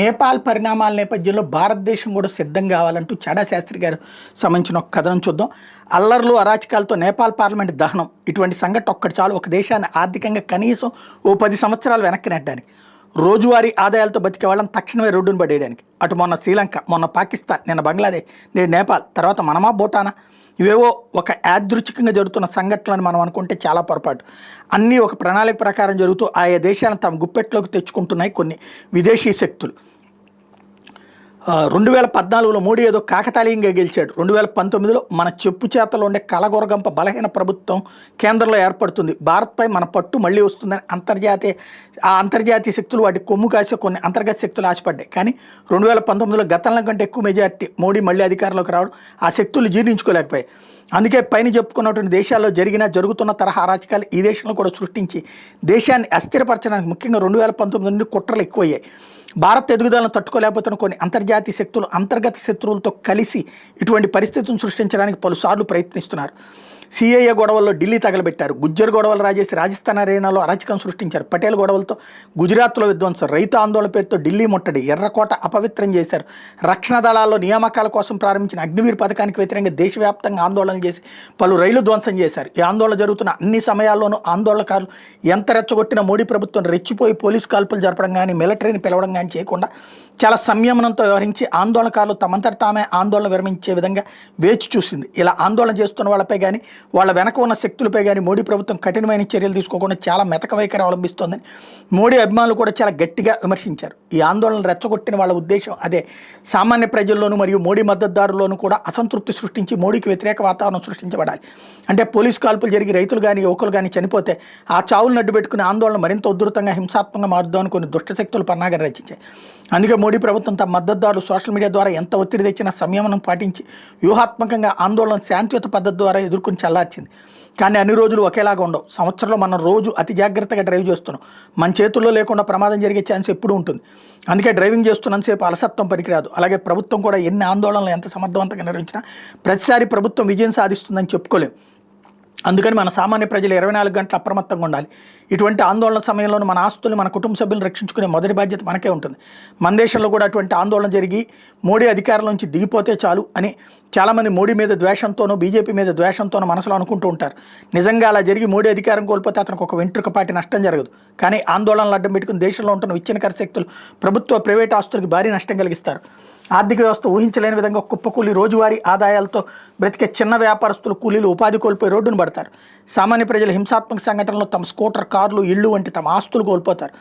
నేపాల్ పరిణామాల నేపథ్యంలో భారతదేశం కూడా సిద్ధం కావాలంటూ చాడా శాస్త్రి గారు సంబంధించిన ఒక కథనం చూద్దాం. అల్లర్లు అరాచకాలతో నేపాల్ పార్లమెంట్ దహనం, ఇటువంటి సంఘటన ఒక్కటి చాలు ఒక దేశాన్ని ఆర్థికంగా కనీసం ఓ 10 సంవత్సరాలు వెనక్కి నెట్టడానికి. రోజువారీ ఆదాయాలతో బతికే వాళ్ళని తక్షణమే రోడ్డును పడేయడానికి. అటు మొన్న శ్రీలంక, మొన్న పాకిస్తాన్, నిన్న బంగ్లాదేశ్, నేడు నేపాల్, తర్వాత మనమా భూటానా, ఇవేవో ఒక యాదృచ్ఛికంగా జరుగుతున్న సంఘటనలను మనం అనుకుంటే చాలా పొరపాటు. అన్నీ ఒక ప్రణాళిక ప్రకారం జరుగుతూ ఆయా దేశాలను తమ గుప్పెట్లోకి తెచ్చుకుంటున్నాయి కొన్ని విదేశీ శక్తులు. 2014లో మోడీ ఏదో కాకతాళీయంగా గెలిచాడు. 2019లో మన చెప్పు చేతలో ఉండే కలగొరగంప బలహీన ప్రభుత్వం కేంద్రంలో ఏర్పడుతుంది, భారత్పై మన పట్టు మళ్ళీ వస్తుందని అంతర్జాతీయ శక్తులు వాటి కొమ్ము కాసే కొన్ని అంతర్గత శక్తులు ఆశపడ్డాయి. కానీ 2019లో గతంలో కంటే ఎక్కువ మెజార్టీ మోడీ మళ్ళీ అధికారంలోకి రావడం ఆ శక్తులు జీర్ణించుకోలేకపోయాయి. అందుకే పైన చెప్పుకున్నటువంటి దేశాల్లో జరుగుతున్న తరహా అరాచకాలు ఈ దేశంలో కూడా సృష్టించి దేశాన్ని అస్థిరపరచడానికి ముఖ్యంగా 2019 నుండి కుట్రలు ఎక్కువయ్యాయి. భారత్ ఎదుగుదలను తట్టుకోలేకపోతున్న కొన్ని అంతర్జాతీయ శక్తులు అంతర్గత శత్రువులతో కలిసి ఇటువంటి పరిస్థితులను సృష్టించడానికి పలుసార్లు ప్రయత్నిస్తున్నారు. సిఏఏ గొడవల్లో ఢిల్లీ తగలబెట్టారు, గుజ్జర్ గొడవలు రాజేసి రాజస్థాన్ అరేనాలో అరాచకం సృష్టించారు, పటేల్ గొడవలతో గుజరాత్లో విధ్వంసం, రైతు ఆందోళన పేరుతో ఢిల్లీ ముట్టడి, ఎర్రకోట అపవిత్రం చేశారు, రక్షణ దళాల్లో నియామకాల కోసం ప్రారంభించిన అగ్నివీర్ పథకానికి వ్యతిరేకంగా దేశవ్యాప్తంగా ఆందోళన చేసి పలు రైళ్లు ధ్వంసం చేశారు. ఈ ఆందోళన జరుగుతున్న అన్ని సమయాల్లోనూ ఆందోళనకారులు ఎంత రెచ్చగొట్టిన మోడీ ప్రభుత్వం రెచ్చిపోయి పోలీసు కాల్పులు జరపడం కానీ మిలిటరీని పిలవడం కానీ చేయకుండా చాలా సంయమనంతో వ్యవహరించి ఆందోళనకారులు తమంతట తామే ఆందోళన విరమించే విధంగా వేచి చూసింది. ఇలా ఆందోళన చేస్తున్న వాళ్ళపై కానీ వాళ్ళ వెనక ఉన్న శక్తులపై కానీ మోడీ ప్రభుత్వం కఠినమైన చర్యలు తీసుకోకుండా చాలా మెతక వైఖరి అవలంబిస్తోందని మోడీ అభిమానులు కూడా చాలా గట్టిగా విమర్శించారు. ఈ ఆందోళనలు రెచ్చగొట్టిన వాళ్ళ ఉద్దేశం అదే, సామాన్య ప్రజల్లోనూ మరియు మోడీ మద్దతుదారుల్లోనూ కూడా అసంతృప్తి సృష్టించి మోడీకి వ్యతిరేక వాతావరణం సృష్టించబడాలి. అంటే పోలీసు కాల్పులు జరిగి రైతులు కానీ యువకులు కానీ చనిపోతే ఆ చావులను అడ్డుపెట్టుకుని ఆందోళన మరింత ఉధృతంగా హింసాత్మకంగా మారుద్దామని కొన్ని దుష్టశక్తులు పన్నాగం రచించాయి. అందుకే మోడీ ప్రభుత్వం తమ మద్దతుదారులు సోషల్ మీడియా ద్వారా ఎంత ఒత్తిడి తెచ్చినా సంయమనం పాటించి వ్యూహాత్మకంగా ఆందోళన శాంతియుత పద్ధతి ద్వారా ఎదుర్కొని చల్లార్చింది. కానీ అన్ని రోజులు ఒకేలాగా ఉండవు. సంవత్సరంలో మనం రోజు అతి జాగ్రత్తగా డ్రైవ్ చేస్తున్నాం. మన చేతుల్లో లేకుండా ప్రమాదం జరిగే ఛాన్స్ ఎప్పుడూ ఉంటుంది. అందుకే డ్రైవింగ్ చేస్తున్నంతసేపు అలసత్వం పనికిరాదు. అలాగే ప్రభుత్వం కూడా ఎన్ని ఆందోళనలు ఎంత సమర్థవంతంగా నిర్వహించినా ప్రతిసారి ప్రభుత్వం విజయం సాధిస్తుందని చెప్పుకోలేం. అందుకని మన సామాన్య ప్రజలు 24 గంటలు అప్రమత్తంగా ఉండాలి. ఇటువంటి ఆందోళన సమయంలో మన ఆస్తులు, మన కుటుంబ సభ్యులను రక్షించుకునే మొదటి బాధ్యత మనకే ఉంటుంది. మన దేశంలో కూడా అటువంటి ఆందోళన జరిగి మోడీ అధికారం నుంచి దిగిపోతే చాలు అని చాలామంది మోడీ మీద ద్వేషంతోనో బీజేపీ మీద ద్వేషంతోనో మనసులో అనుకుంటూ ఉంటారు. నిజంగా అలా జరిగి మోడీ అధికారం కోల్పోతే అతనికి ఒక వెంట్రుకపాటి నష్టం జరగదు. కానీ ఆందోళనలు అడ్డం పెట్టుకుని దేశంలో ఉంటున్న విచ్ఛిన్నకర శక్తులు ప్రభుత్వ ప్రైవేట్ ఆస్తులకు భారీ నష్టం కలిగిస్తారు. ఆర్థిక వ్యవస్థ ఊహించలేని విధంగా కుప్పకూలి రోజువారీ ఆదాయాలతో బ్రతికే చిన్న వ్యాపారస్తులు, కూలీలు ఉపాధి కోల్పోయి రోడ్డును పడతారు. సామాన్య ప్రజలు హింసాత్మక సంఘటనలో తమ స్కూటర్, కార్లు, ఇళ్ళు వంటి తమ ఆస్తులు కోల్పోతారు.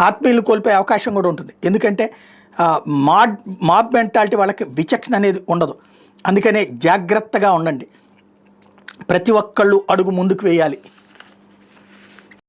ఆత్మీయులు కోల్పోయే అవకాశం కూడా ఉంటుంది. ఎందుకంటే మాబ్ మెంటాలిటీ వాళ్ళకి విచక్షణ అనేది ఉండదు. అందుకనే జాగ్రత్తగా ఉండండి. ప్రతి ఒక్కళ్ళు అడుగు ముందుకు వేయాలి.